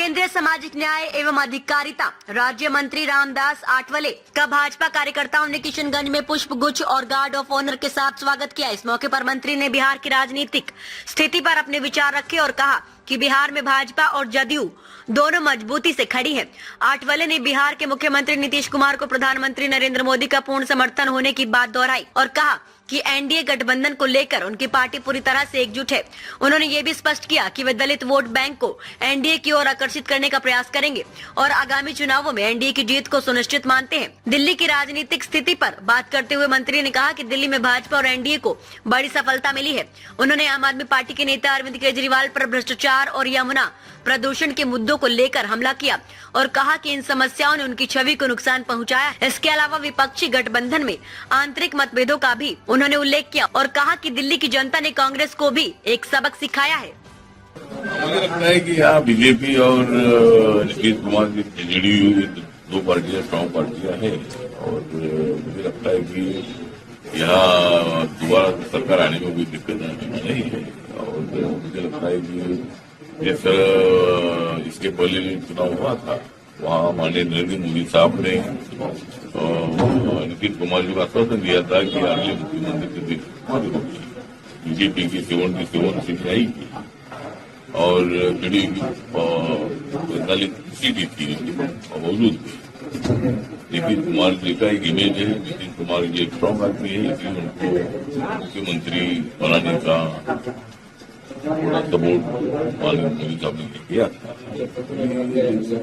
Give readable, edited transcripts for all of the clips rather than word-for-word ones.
केंद्रीय सामाजिक न्याय एवं अधिकारिता राज्य मंत्री रामदास आठवले का भाजपा कार्यकर्ताओं ने किशनगंज में पुष्प गुच्छ और गार्ड ऑफ ऑनर के साथ स्वागत किया। इस मौके पर मंत्री ने बिहार की राजनीतिक स्थिति पर अपने विचार रखे और कहा कि बिहार में भाजपा और जदयू दोनों मजबूती से खड़ी है। आठवले ने बिहार के मुख्यमंत्री नीतीश कुमार को प्रधानमंत्री नरेंद्र मोदी का पूर्ण समर्थन होने की बात दोहराई और कहा कि एनडीए गठबंधन को लेकर उनकी पार्टी पूरी तरह से एकजुट है। उन्होंने ये भी स्पष्ट किया कि वे दलित वोट बैंक को एनडीए की ओर आकर्षित करने का प्रयास करेंगे और आगामी चुनावों में एनडीए की जीत को सुनिश्चित मानते हैं। दिल्ली की राजनीतिक स्थिति पर बात करते हुए मंत्री ने कहा कि दिल्ली में भाजपा और एनडीए को बड़ी सफलता मिली है। उन्होंने आम आदमी पार्टी के नेता अरविंद केजरीवाल पर भ्रष्टाचार और यमुना प्रदूषण के मुद्दों को लेकर हमला किया और कहा कि इन समस्याओं ने उनकी छवि को नुकसान पहुंचाया। इसके अलावा विपक्षी गठबंधन में आंतरिक मतभेदों का भी उन्होंने उल्लेख किया और कहा कि दिल्ली की जनता ने कांग्रेस को भी एक सबक सिखाया है। मुझे लगता है कि यहाँ बीजेपी और नीतीश कुमार की जेडीयू दो पार्टियां स्ट्रॉन्ग पार्टियां हैं और मुझे लगता है कि यहाँ दोबारा सरकार आने में कोई दिक्कत नहीं है और मुझे लगता है कि जिस इसके पहले जो चुनाव हुआ था वहाँ माननीय नरेंद्र मोदी साहब ने नीतीश कुमार जी को आश्वासन दिया था कि अगले मुख्यमंत्री बीजेपी की 77 सीट आएगी और जेडीयू की 45 सीट थी मौजूद थी। नीतीश कुमार जी का एक इमेज है, नीतीश कुमार जी एक स्ट्रॉन्ग आदमी है, इसलिए उनको मुख्यमंत्री बनाने का सपोर्ट माननीय मोदी साहब ने किया था।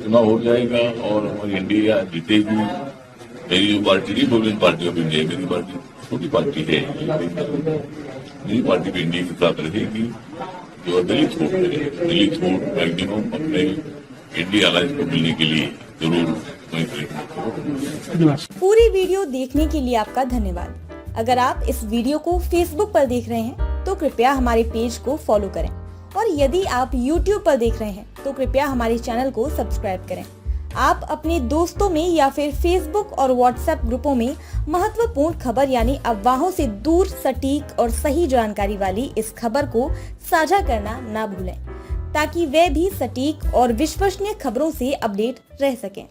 चुनाव हो जाएगा और हमारी इंडिया जीतेगी। मेरी जो पार्टी थी प्रोविडेंट पार्टी ऑफ इंडिया, मेरी पार्टी छोटी पार्टी है, मेरी पार्टी भी इंडिया के साथ रहेगी। जो दलित वोट मैक्सिमम अपने इंडिया अलायंस को मिलने के लिए जरूर पूरी वीडियो देखने के लिए आपका धन्यवाद। अगर आप इस वीडियो को फेसबुक पर देख रहे हैं तो कृपया हमारे पेज को फॉलो करें और यदि आप YouTube पर देख रहे हैं तो कृपया हमारे चैनल को सब्सक्राइब करें। आप अपने दोस्तों में या फिर फेसबुक और व्हाट्सएप ग्रुपों में महत्वपूर्ण खबर यानी अफवाहों से दूर सटीक और सही जानकारी वाली इस खबर को साझा करना ना भूलें ताकि वे भी सटीक और विश्वसनीय खबरों से अपडेट रह सकें।